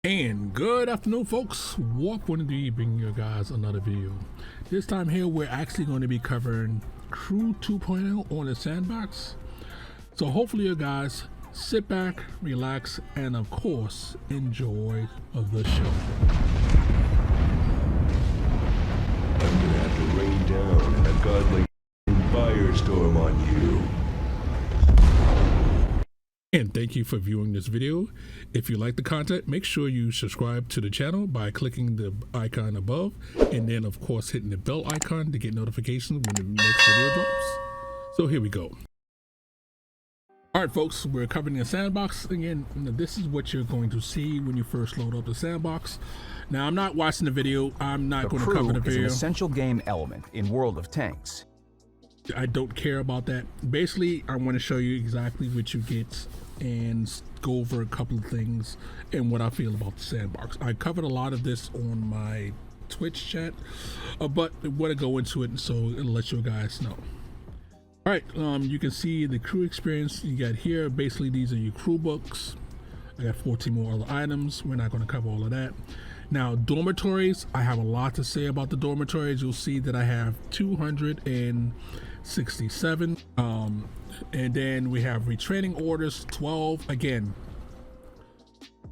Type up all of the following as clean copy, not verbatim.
And good afternoon, folks. Warp103 bringing you guys another video. This time here we're actually going to be covering Crew 2.0 on the Sandbox. So hopefully you guys sit back, relax, and of course enjoy the show. I'm gonna have to rain down a godly firestorm on you. And thank you for viewing this video. If you like the content, make sure you subscribe to the channel by clicking the icon above, and then of course hitting the bell icon to get notifications when the next video drops. So here we go. All right, folks, we're covering the Sandbox. Again, this is what you're going to see when you first load up the Sandbox. Now, I'm not watching the video. I'm not going to cover the video. Is an essential game element in World of Tanks. I don't care about that. Basically, I want to show you exactly what you get and go over a couple of things and what I feel about the Sandbox. I covered a lot of this on my Twitch chat, but I want to go into it so it'll let you guys know. All right, you can see the crew experience you got here. Basically, these are your crew books. I got 14 more other items. We're not going to cover all of that. Now, dormitories, I have a lot to say about the dormitories. You'll see that I have 267. And then we have retraining orders, 12. Again,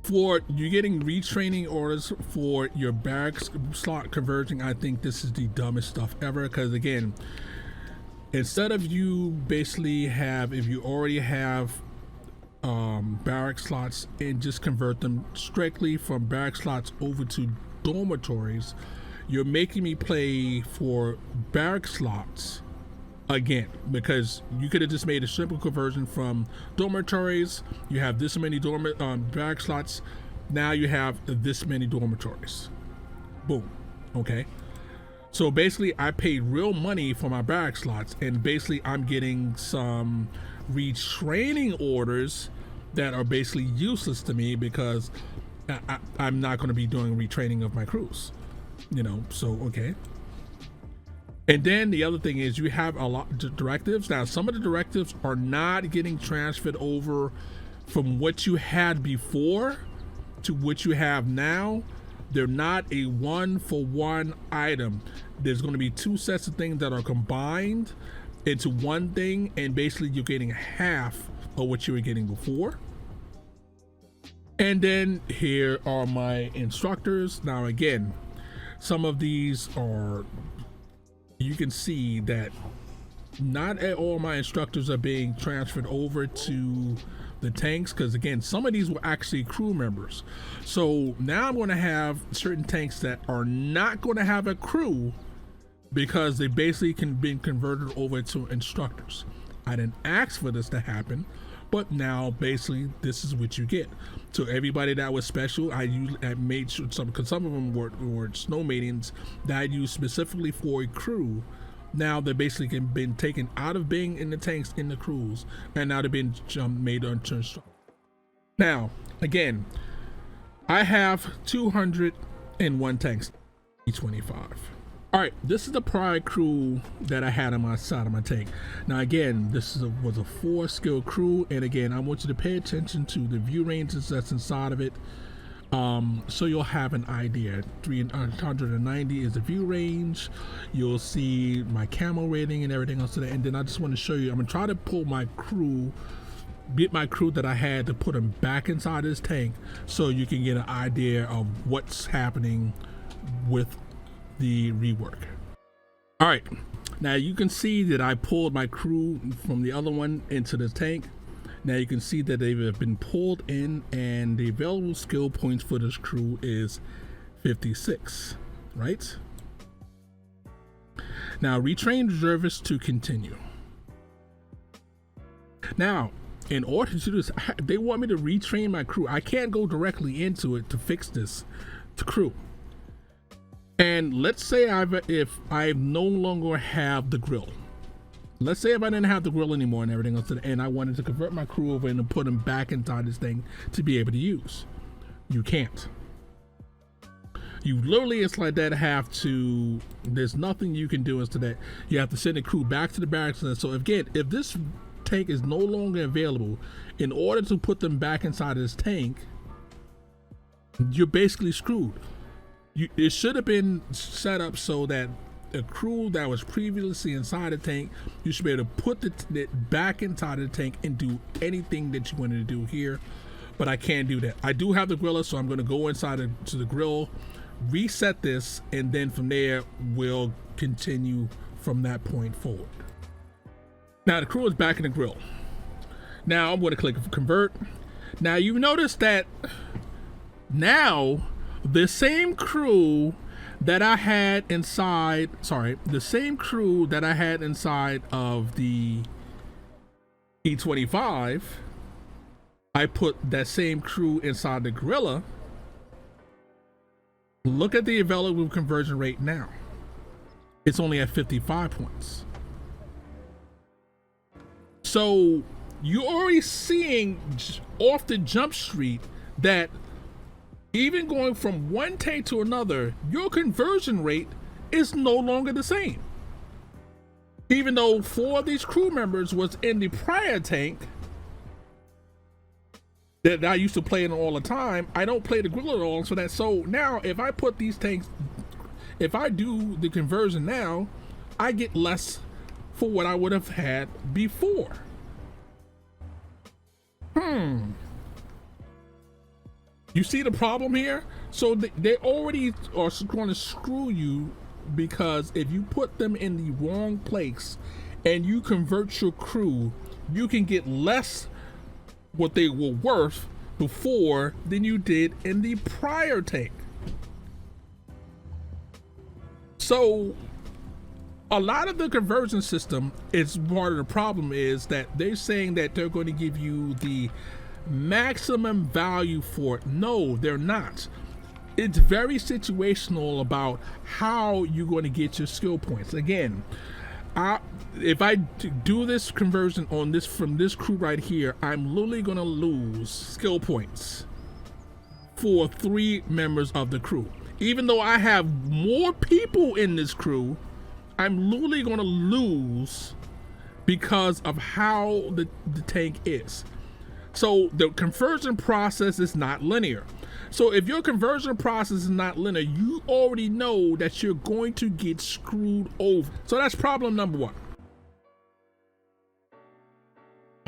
for you're getting retraining orders for your barracks slot conversion, I think this is the dumbest stuff ever. Because again, instead of you basically have, if you already have barrack slots and just convert them strictly from barrack slots over to dormitories, you're making me play for barrack slots again, because you could have just made a simple conversion from dormitories. You have this many barrack slots, now you have this many dormitories. Boom. Okay, so basically I paid real money for my barrack slots, and basically I'm getting some retraining orders that are basically useless to me because I'm not going to be doing retraining of my crews, you know. So okay. And then the other thing is you have a lot of directives. Now, some of the directives are not getting transferred over from what you had before to what you have now. They're not a one-for-one item. There's going to be two sets of things that are combined into one thing, and basically you're getting half of what you were getting before. And then here are my instructors. Now again, some of these are, you can see that not all my instructors are being transferred over to the tanks, because again, some of these were actually crew members. So now I'm going to have certain tanks that are not going to have a crew because they basically can be converted over to instructors. I didn't ask for this to happen, but now basically this is what you get. So everybody that was special, I made sure because some of them were snow maidens that I used specifically for a crew. Now they're basically been taken out of being in the tanks in the crews, and now they've been made onto instructors. Now again, I have 201 tanks, 25. All right, this is the prior crew that I had on my side of my tank. Now again, this was a 4-skill crew, and again, I want you to pay attention to the view ranges that's inside of it, so you'll have an idea. 390 is the view range. You'll see my camo rating and everything else today. And then I just want to show you, I'm gonna try to pull my crew, get my crew that I had, to put them back inside this tank so you can get an idea of what's happening with the rework. All right, now you can see that I pulled my crew from the other one into the tank. Now you can see that they've been pulled in, and the available skill points for this crew is 56, right? Now retrain reservists to continue. Now, in order to do this, they want me to retrain my crew. I can't go directly into it to fix this to crew. And let's say if I no longer have the grill. Let's say if I didn't have the grill anymore and everything else, and I wanted to convert my crew over and put them back inside this thing to be able to use. You can't. You literally, it's like that, have to, there's nothing you can do as to that. You have to send the crew back to the barracks. And so again, if this tank is no longer available, in order to put them back inside of this tank, you're basically screwed. It should have been set up so that the crew that was previously inside the tank, you should be able to put it back inside the tank and do anything that you wanted to do here. But I can't do that. I do have the griller, so I'm going to go inside to the grill, reset this, and then from there we'll continue from that point forward. Now the crew is back in the grill. Now I'm going to click convert. Now you notice that now the same crew that I had inside, the same crew that I had inside of the E25, I put that same crew inside the gorilla. Look at the available conversion rate now. It's only at 55 points. So you're already seeing off the jump street that even going from one tank to another, your conversion rate is no longer the same. Even though 4 of these crew members was in the prior tank that I used to play in all the time, I don't play the grill at all. So now if I put these tanks, if I do the conversion now, I get less for what I would have had before. You see the problem here? So they already are going to screw you, because if you put them in the wrong place and you convert your crew, you can get less what they were worth before than you did in the prior tank. So a lot of the conversion system is part of the problem, is that they're saying that they're going to give you the maximum value for it. No, they're not. It's very situational about how you're going to get your skill points. Again, if I do this conversion on this from this crew right here, I'm literally going to lose skill points for 3 members of the crew. Even though I have more people in this crew, I'm literally going to lose because of how the tank is. So the conversion process is not linear. So if your conversion process is not linear, you already know that you're going to get screwed over. So that's problem number 1.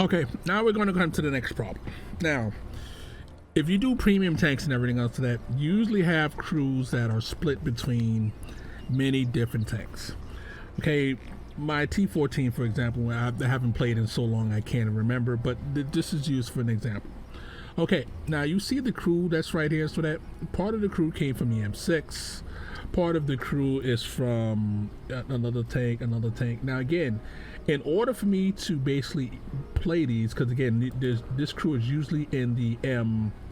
Okay, now we're going to come to the next problem. Now, if you do premium tanks and everything else to that, you usually have crews that are split between many different tanks. Okay, my T14, for example, I haven't played in so long I can't remember, but this is used for an example. Okay, now you see the crew that's right here. So that part of the crew came from the M6, part of the crew is from another tank. Now again, in order for me to basically play these, because again, this crew is usually in the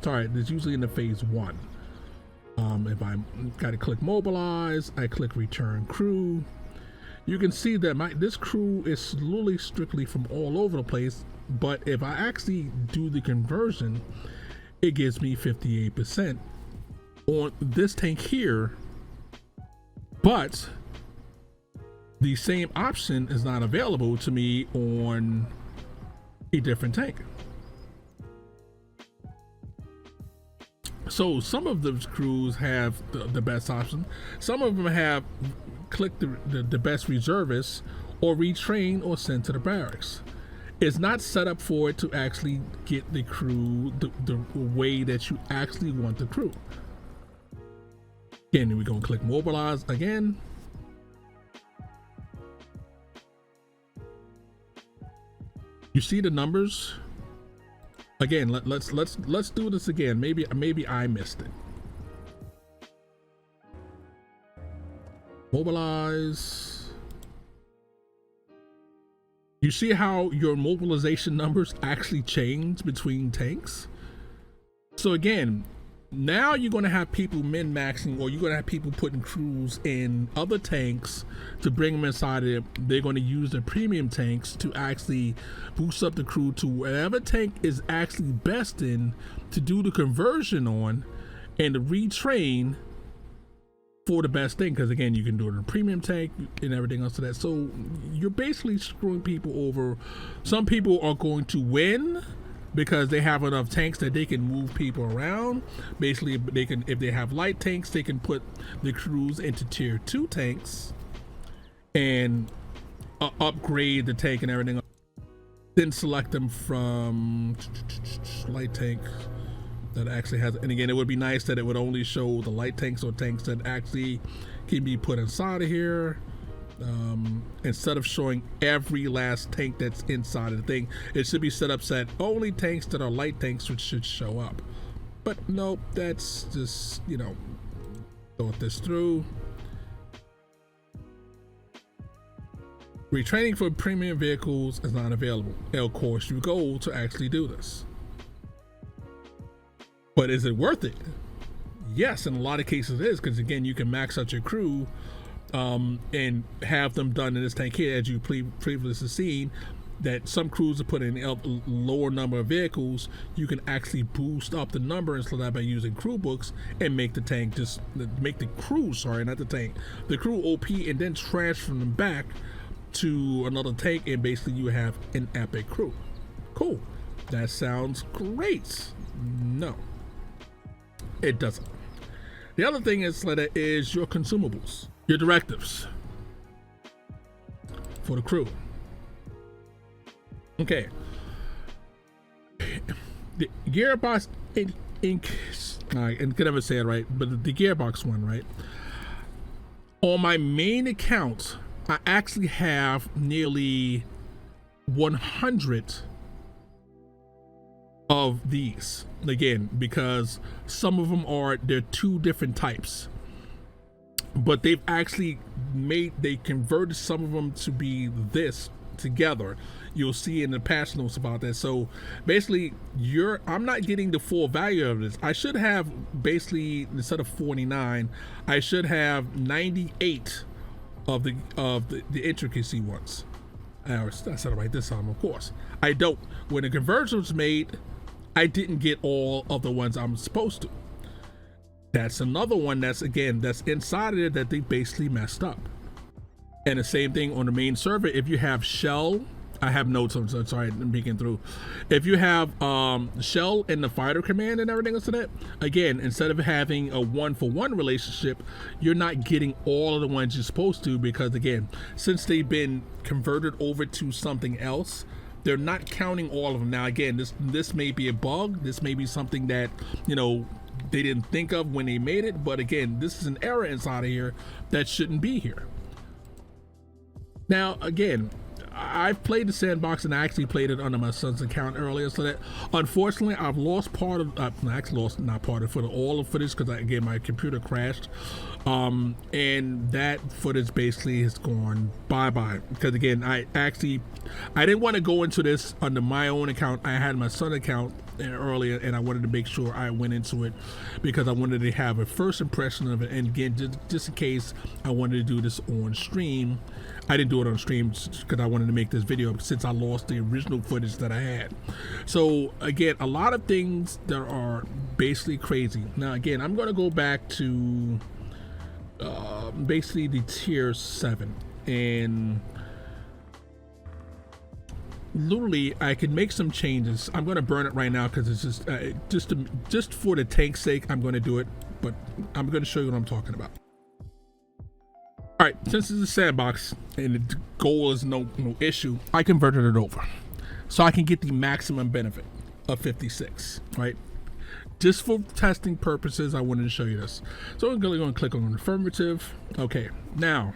there's usually in the phase 1. If I got to click mobilize, I click return crew. You can see that this crew is literally strictly from all over the place, but if I actually do the conversion, it gives me 58% on this tank here, but the same option is not available to me on a different tank. So some of the crews have the best option. Some of them have click the best reservists, or retrain, or send to the barracks. It's not set up for it to actually get the crew the way that you actually want the crew. Again, we're going to click mobilize again. You see the numbers? Again, let's do this again. Maybe I missed it. Mobilize. You see how your mobilization numbers actually change between tanks? So again, now you're going to have people min-maxing, or you're going to have people putting crews in other tanks to bring them inside of it. They're going to use the premium tanks to actually boost up the crew to whatever tank is actually best in to do the conversion on and to retrain for the best thing. Because again, you can do it in a premium tank and everything else to that. So you're basically screwing people over. Some people are going to win because they have enough tanks that they can move people around. Basically, they can, if they have light tanks, they can put the crews into tier 2 tanks and upgrade the tank and everything. Then select them from light tank that actually has, and again, it would be nice that it would only show the light tanks or tanks that actually can be put inside of here. Instead of showing every last tank that's inside of the thing, it should be set up so that only tanks that are light tanks which should show up. But nope, that's just, you know, thought this through. Retraining for premium vehicles is not available. It'll cost you gold to actually do this. But is it worth it? Yes, in a lot of cases it is, because again, you can max out your crew and have them done in this tank here, as you previously seen, that some crews are put in a lower number of vehicles. You can actually boost up the number and so that by using crew books and make the tank just make the crew, sorry, not the tank, the crew OP, and then transfer them back to another tank, and basically you have an epic crew. Cool. That sounds great. No, it doesn't. The other thing is that is your consumables, your directives for the crew. Okay. The gearbox I can never say it right, but the gearbox one, right? On my main account, I actually have nearly 100 of these, again, because some of them they're 2 different types, but they've actually they converted some of them to be this together. You'll see in the patch notes about that. So basically I'm not getting the full value of this. I should have, basically, instead of 49, I should have 98 of the intricacy ones. I said it right this time, of course. I don't. When the conversion was made, I didn't get all of the ones I'm supposed to. That's another one that's inside of it that they basically messed up. And the same thing on the main server. If you have Shell, I have notes on, so sorry, I'm peeking through. If you have Shell and the fighter command and everything else to that, again, instead of having a 1-for-1 relationship, you're not getting all of the ones you're supposed to, because again, since they've been converted over to something else, they're not counting all of them. Now again, this may be a bug, this may be something that, you know, they didn't think of when they made it, but again, this is an error inside of here that shouldn't be here. Now again, I've played the sandbox, and I actually played it under my son's account earlier, so that unfortunately I've lost part of I actually lost not part of footage, all of footage, because again my computer crashed, and that footage basically has gone bye-bye, because again I didn't want to go into this under my own account. I had my son's account earlier, and I wanted to make sure I went into it because I wanted to have a first impression of it, and again, just in case I wanted to do this on stream. I didn't do it on stream because I wanted to make this video since I lost the original footage that I had. So again, a lot of things that are basically crazy. Now again, I'm going to go back to basically the tier 7, and literally I can make some changes. I'm going to burn it right now because it's just for the tank's sake, I'm going to do it, but I'm going to show you what I'm talking about. All right, since it's a sandbox and the goal is no issue, I converted it over so I can get the maximum benefit of 56, right? Just for testing purposes, I wanted to show you this. So we're going to click on affirmative. Okay, now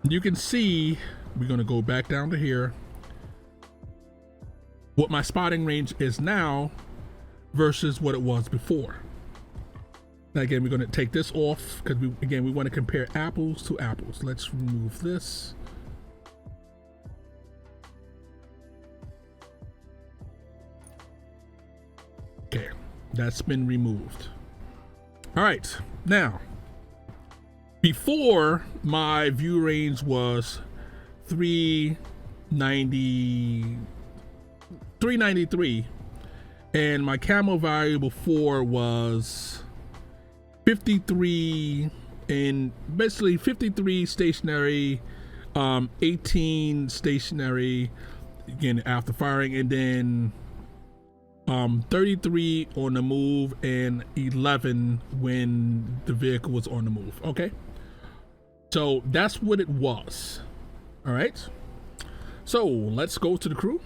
you can see we're going to go back down to here. What my spotting range is now versus what it was before. Now again, we're going to take this off because we want to compare apples to apples. Let's remove this. Okay, that's been removed. All right, now before my view range was 393, and my camo value before was 53, and basically 53 stationary, 18 stationary, again after firing, and then 33 on the move and 11 when the vehicle was on the move. Okay, so that's what it was. All right, so let's go to the crew.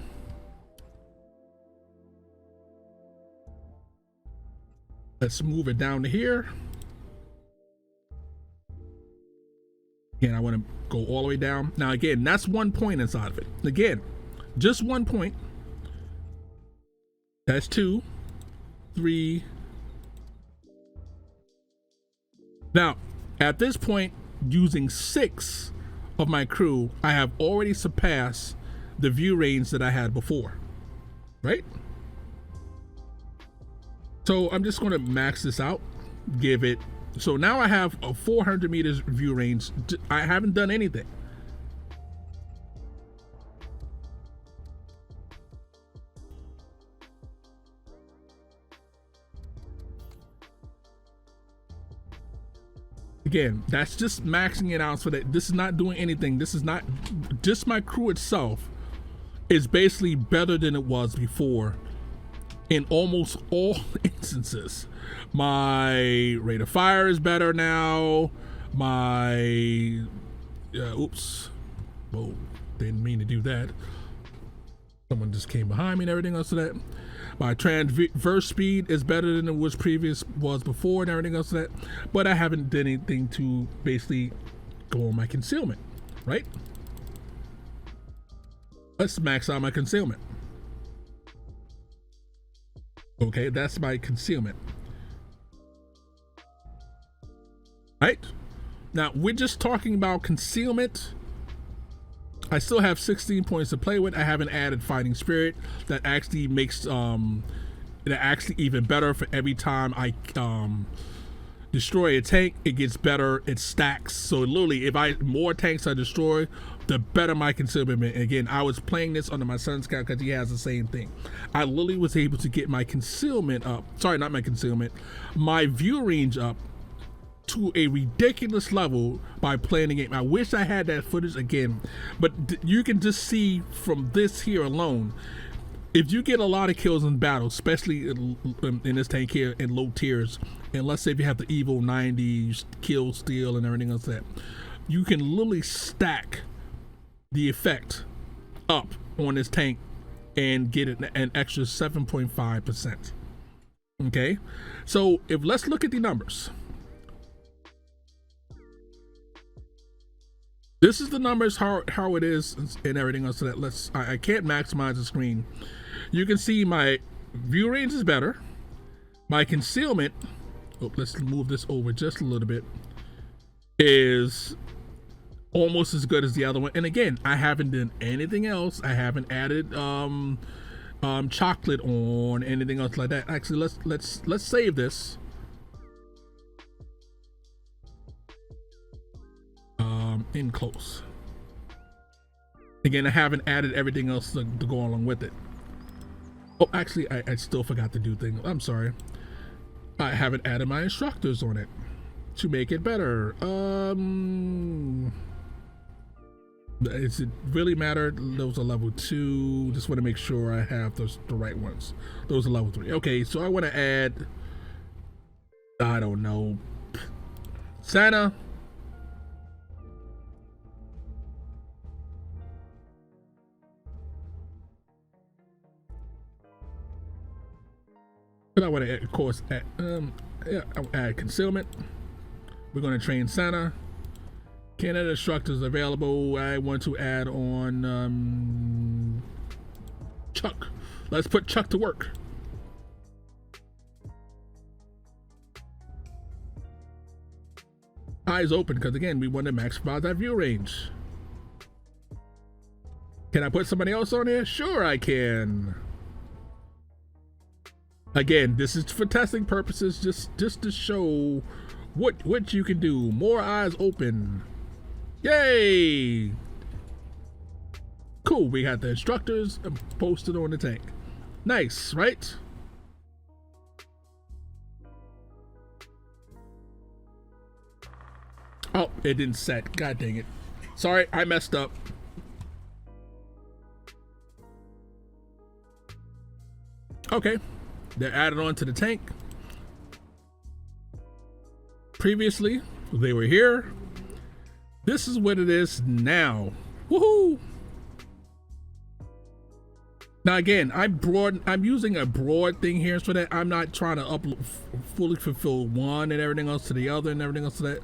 Let's move it down to here. Again, I want to go all the way down. Now again, that's 1 point inside of it. Again, just 1 point. That's 2, 3. Now, at this point, using 6 of my crew, I have already surpassed the view range that I had before, right? So I'm just going to max this out, give it. So now I have a 400 meters view range. I haven't done anything. Again, that's just maxing it out so that this is not doing anything. This is not just my crew itself is basically better than it was before in almost all instances. My rate of fire is better now. My oops, whoa, didn't mean to do that. Someone just came behind me and everything else of that. My transverse speed is better than it was before and everything else of that. But I haven't done anything to basically go on my concealment, right? Let's max out my concealment. Okay, that's my concealment. Right? Now, we're just talking about concealment. I still have 16 points to play with. I haven't added fighting spirit. That actually makes it actually even better for every time I destroy a tank. It gets better. It stacks. So literally, if more tanks I destroy, the better my concealment. And again, I was playing this under my son's account because he has the same thing. I literally was able to get my concealment up. Sorry, not my concealment. My view range up to a ridiculous level by playing the game. I wish I had that footage again, but you can just see from this here alone, if you get a lot of kills in battle, especially in this tank here in low tiers, and let's say if you have the Evo 90 kill steal and everything else that, you can literally stack the effect up on this tank and get it an extra 7.5%. Okay, so let's look at the numbers. This is the numbers, how it is and everything else. So that I can't maximize the screen. You can see my view range is better. My concealment, let's move this over just a little bit, is almost as good as the other one. And again, I haven't done anything else. I haven't added chocolate on anything else like that. Actually, let's save this. In close. Again, I haven't added everything else to go along with it. Oh, actually, I still forgot to do things. I'm sorry. I haven't added my instructors on it to make it better. Does it really matter? Those are level 2. Just want to make sure I have the right ones. Those are level 3. Okay, so I want to add, I don't know, Santa. And I want to, of course, add concealment. We're going to train Santa. Canada instructors available. I want to add on Chuck. Let's put Chuck to work. Eyes open, because again, we want to maximize that view range. Can I put somebody else on here? Sure, I can. Again, this is for testing purposes, just to show what you can do. More eyes open. Yay! Cool, we got the instructors posted on the tank. Nice, right? Oh, it didn't set. God dang it. Sorry, I messed up. Okay, they're added on to the tank. Previously, they were here. This is what it is now. Woohoo! Now again, I'm using a broad thing here so that I'm not trying to fully fulfill one and everything else to the other and everything else to that.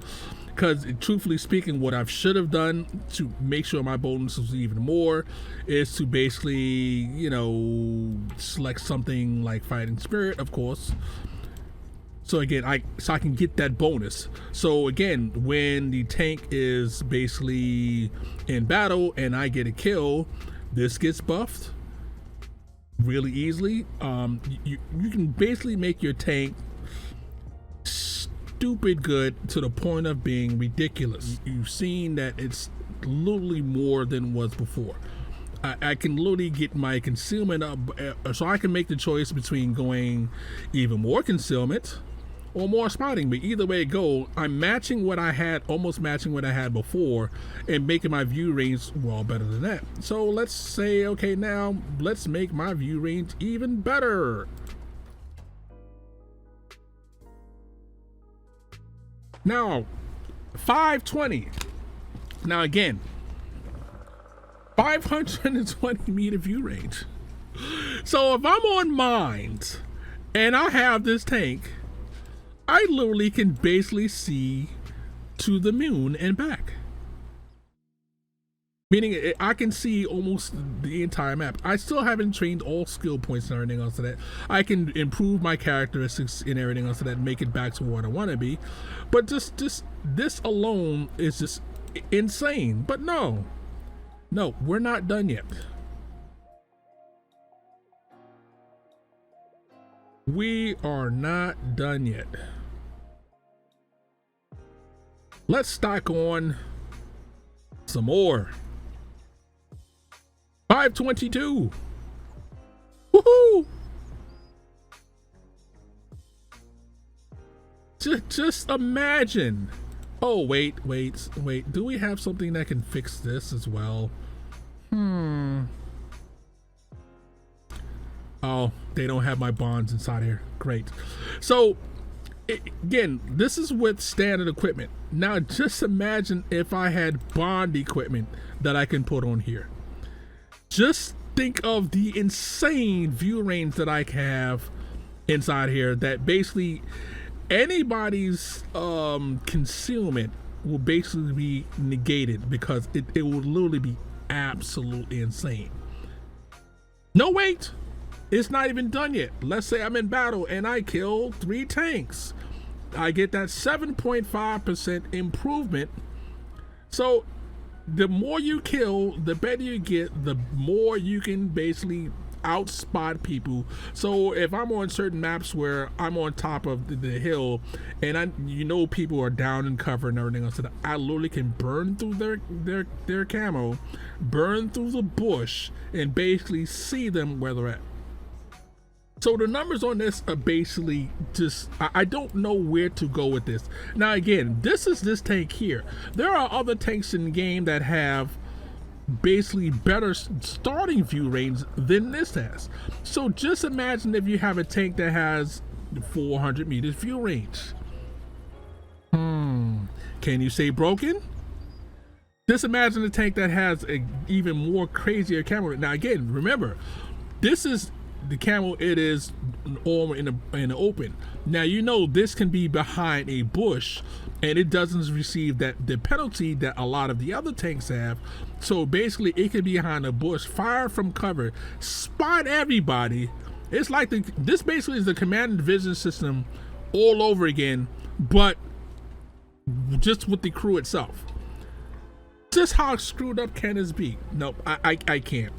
Because truthfully speaking, what I should have done to make sure my bonus was even more is to basically, you know, select something like Fighting Spirit, of course. So again, I can get that bonus. So again, when the tank is basically in battle and I get a kill, this gets buffed really easily. You can basically make your tank stupid good to the point of being ridiculous. You've seen that it's literally more than was before. I can literally get my concealment up, so I can make the choice between going even more concealment or more spotting, but either way it go, I'm matching what I had, almost matching what I had before, and making my view range well better than that. So let's say, okay, now let's make my view range even better. Now 520. Now again, 520 meter view range. So if I'm on mines and I have this tank, I literally can basically see to the moon and back. Meaning I can see almost the entire map. I still haven't trained all skill points and everything else so that I can improve my characteristics and everything else so that make it back to what I want to be. But just this alone is just insane. But no, we're not done yet. We are not done yet. Let's stack on some more. 522. Woohoo! Just imagine. Oh, wait. Do we have something that can fix this as well? Oh, they don't have my bonds inside here. Great. So, again, this is with standard equipment. Now, just imagine if I had bond equipment that I can put on here. Just think of the insane view range that I have inside here, that basically anybody's concealment will basically be negated because it will literally be absolutely insane. No, wait, it's not even done yet. Let's say I'm in battle and I kill 3 tanks. I get that 7.5% improvement. So the more you kill, the better you get, the more you can basically outspot people. So if I'm on certain maps where I'm on top of the hill and people are down in cover and everything else, so I literally can burn through their camo, burn through the bush, and basically see them where they're at. So the numbers on this are basically just, I don't know where to go with this. Now again, this is this tank here. There are other tanks in the game that have basically better starting view range than this has. So just imagine if you have a tank that has 400 meters view range. Can you say broken? Just imagine a tank that has a even more crazier camera. Now again, remember, this is the camo, it is all in the open. Now this can be behind a bush and it doesn't receive the penalty that a lot of the other tanks have. So basically it can be behind a bush, fire from cover, spot everybody. It's like this basically is the command and division system all over again, but just with the crew itself. Just how screwed up can this be? No, I can't.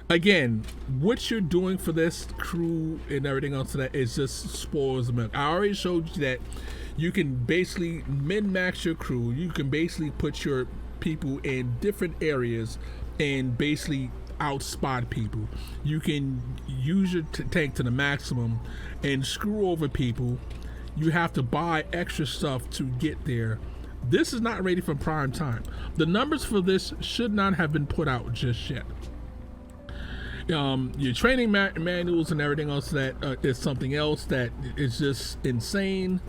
Again, what you're doing for this crew and everything else that is just spoils the milk. I already showed you that you can basically min-max your crew. You can basically put your people in different areas and basically outspot people. You can use your tank to the maximum and screw over people. You have to buy extra stuff to get there. This is not ready for prime time. The numbers for this should not have been put out just yet. Your training manuals and everything else that is something else that is just insane.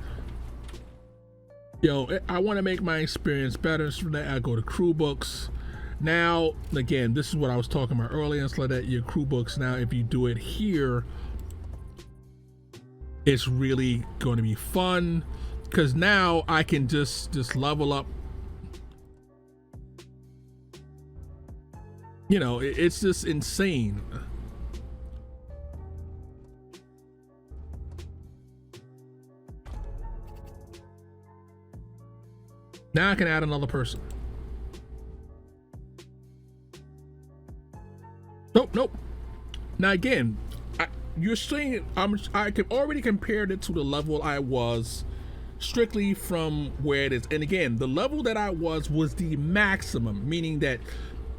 I want to make my experience better, so that I go to crew books. Now, again, this is what I was talking about earlier, so that your crew books now, if you do it here, it's really going to be fun, because now I can just level up. It's just insane. Now I can add another person. Nope. Now again, you're saying I can already compared it to the level I was strictly from where it is. And again, the level that I was the maximum, meaning that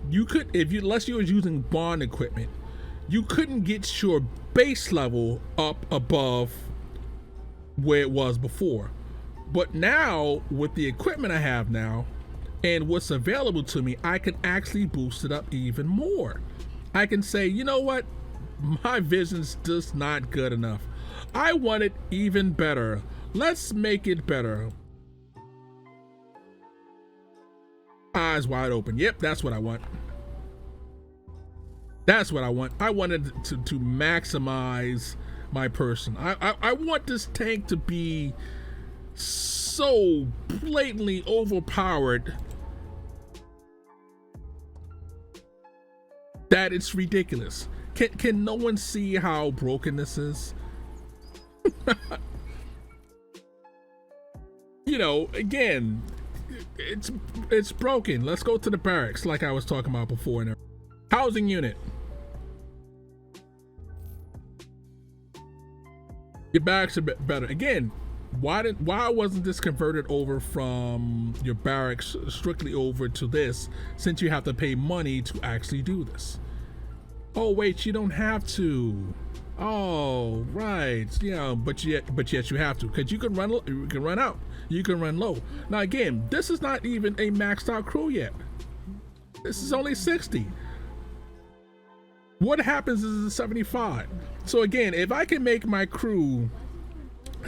you could, unless you were using bond equipment, you couldn't get your base level up above where it was before. But now, with the equipment I have now and what's available to me, I can actually boost it up even more. I can say, you know what? My vision's just not good enough. I want it even better. Let's make it better. Eyes wide open. Yep, that's what I want. That's what I want. I wanted to maximize my person. I want this tank to be so blatantly overpowered that it's ridiculous. Can no one see how broken this is? Again, it's broken. Let's go to the barracks, like I was talking about before. In housing unit. Your barracks are better. Again, why wasn't this converted over from your barracks strictly over to this, since you have to pay money to actually do this? Oh wait, you don't have to. Oh right, yeah, but yet you have to, because you can run out, you can run low. Now again, this is not even a maxed out crew yet. This is only 60. What happens is a 75. So again, if I can make my crew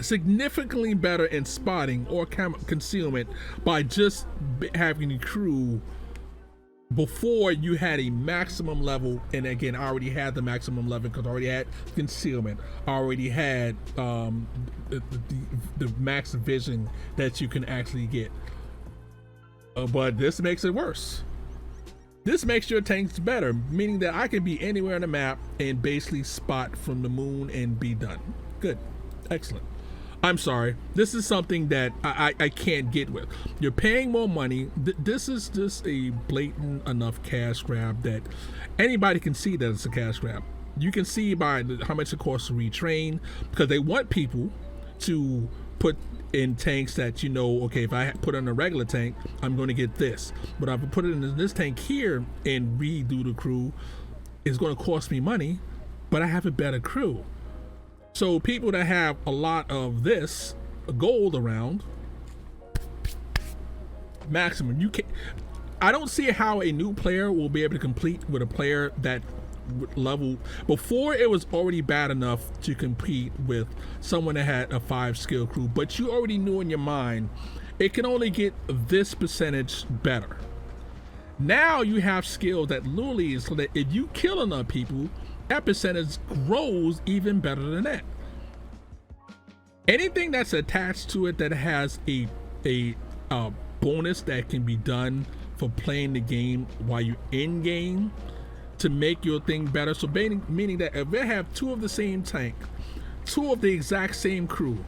significantly better in spotting or concealment by just having a crew before you had a maximum level, and again, I already had the maximum level because I already had concealment, I already had the max vision that you can actually get, but this makes it worse. This makes your tanks better, meaning that I can be anywhere on the map and basically spot from the moon and be done. Good. Excellent. I'm sorry. This is something that I can't get with. You're paying more money. This is just a blatant enough cash grab that anybody can see that it's a cash grab. You can see by how much it costs to retrain, because they want people to put in tanks that, okay, if I put in a regular tank, I'm going to get this. But if I put it in this tank here and redo the crew, it's going to cost me money, but I have a better crew. So people that have a lot of this gold around, maximum, I don't see how a new player will be able to compete with a player that level before. It was already bad enough to compete with someone that had a 5 skill crew, but you already knew in your mind it can only get this percentage better. Now you have skills that literally is so that if you kill enough people, that percentage grows even better than that. Anything that's attached to it that has a bonus that can be done for playing the game while you're in game to make your thing better. So meaning that if they have 2 of the same tank, 2 of the exact same crew,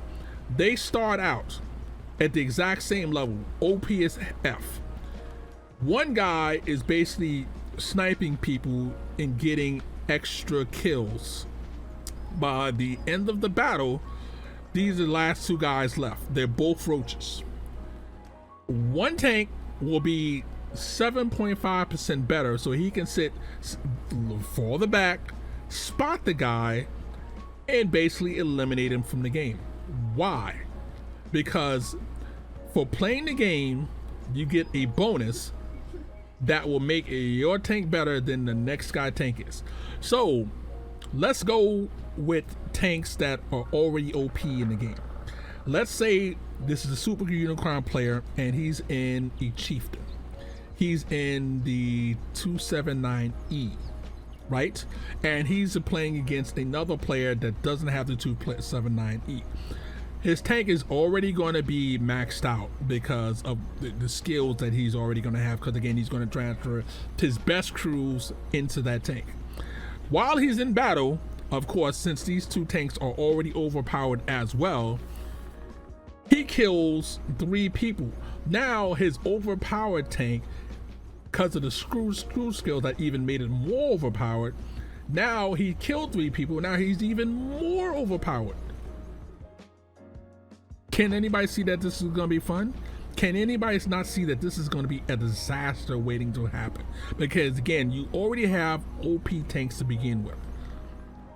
they start out at the exact same level, OP as F. One guy is basically sniping people and getting extra kills. By the end of the battle, these are the last 2 guys left. They're both roaches. One tank will be 7.5% better, so he can sit further back, spot the guy, and basically eliminate him from the game. Why? Because for playing the game, you get a bonus that will make your tank better than the next guy tank is. So let's go with tanks that are already OP in the game. Let's say this is a Super Unicron player and he's in a Chieftain. He's in the 279E, right? And he's playing against another player that doesn't have the 279E. His tank is already going to be maxed out because of the skills that he's already going to have, because again, he's going to transfer his best crews into that tank. While he's in battle, of course, since these two tanks are already overpowered as well, he kills 3 people. Now his overpowered tank, because of the screw skills that even made it more overpowered, now he killed 3 people. Now he's even more overpowered. Can anybody see that this is going to be fun? Can anybody not see that this is going to be a disaster waiting to happen? Because again, you already have OP tanks to begin with.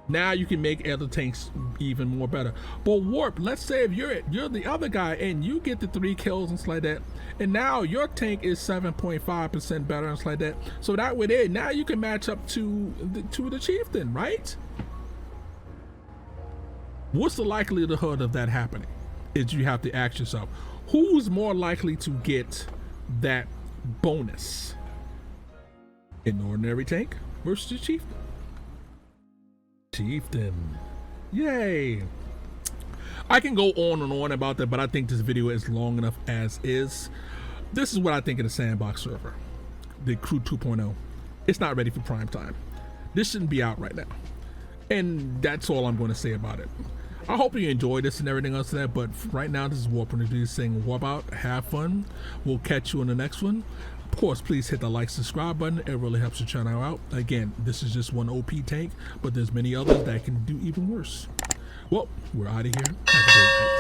Now you can make other tanks even more better. But Warp, let's say if you're the other guy and you get the 3 kills and stuff like that, and now your tank is 7.5% better and stuff like that. So that way there, now you can match up to the Chieftain, right? What's the likelihood of that happening? Is you have to ask yourself, who's more likely to get that bonus? An ordinary tank versus a Chieftain. Chieftain. Yay. I can go on and on about that, but I think this video is long enough as is. This is what I think of the Sandbox Server, the Crew 2.0. It's not ready for prime time. This shouldn't be out right now. And that's all I'm going to say about it. I hope you enjoyed this and everything else like that, but right now this is Warp103 saying warp out, have fun. We'll catch you in the next one. Of course, please hit the like, subscribe button. It really helps the channel out. Again, this is just one OP tank, but there's many others that can do even worse. Well, we're out of here. Have a great night.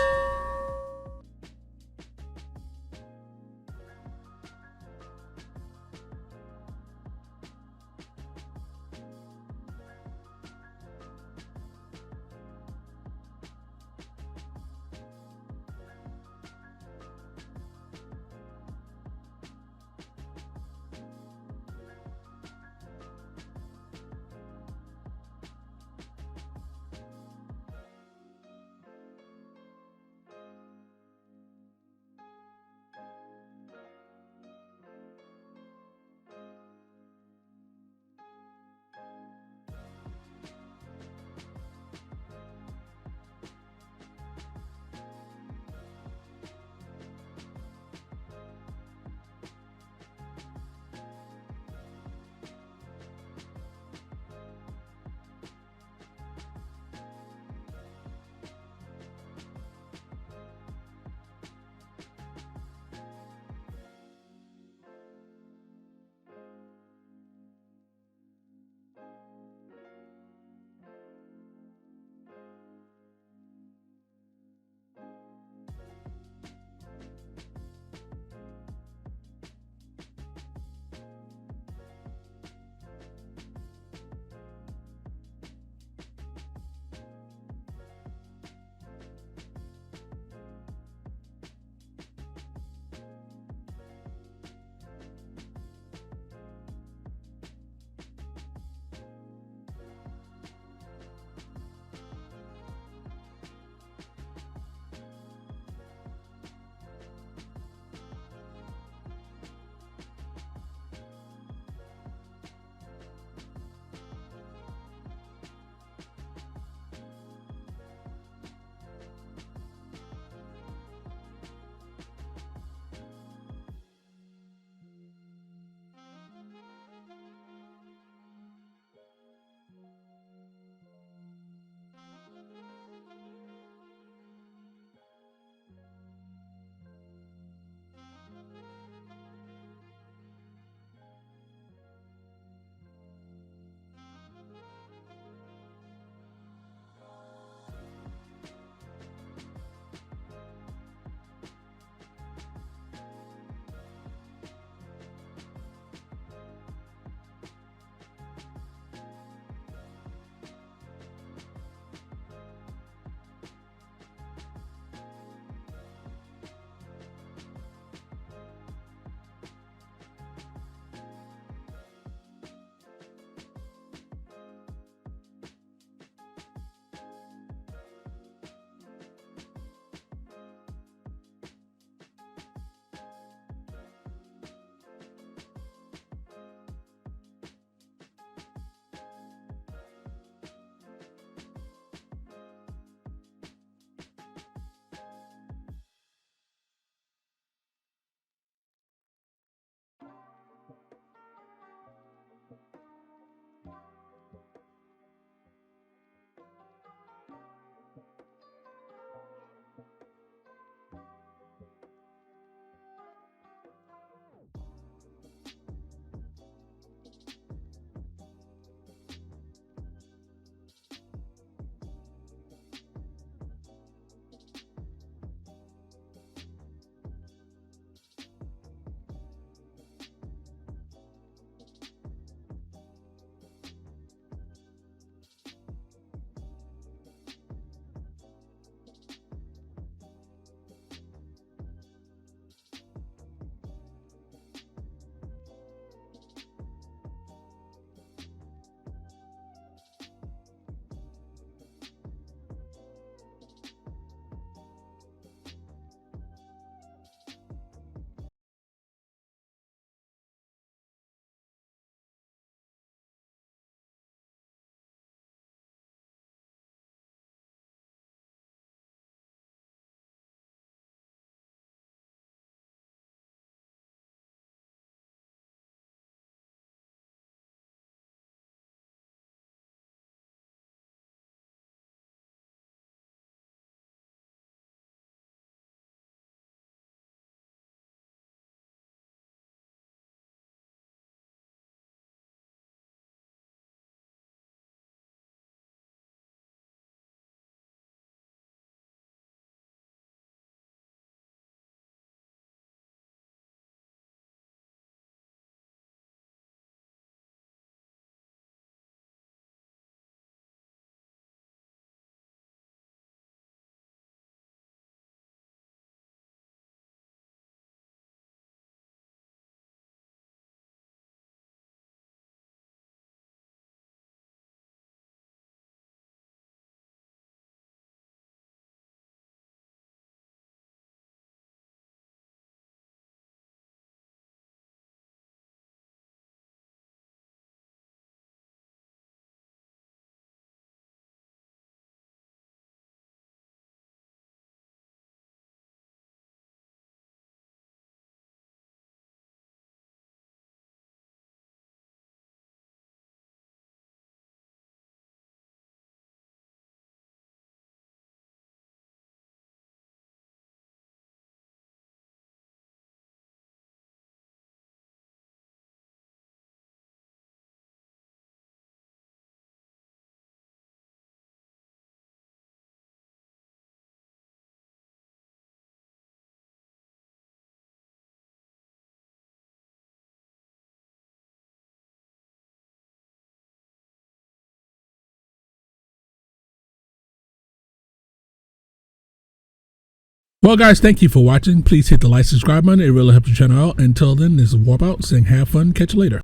Well, guys, thank you for watching. Please hit the like, subscribe button. It really helps the channel out. Until then, this is Warp out saying have fun. Catch you later.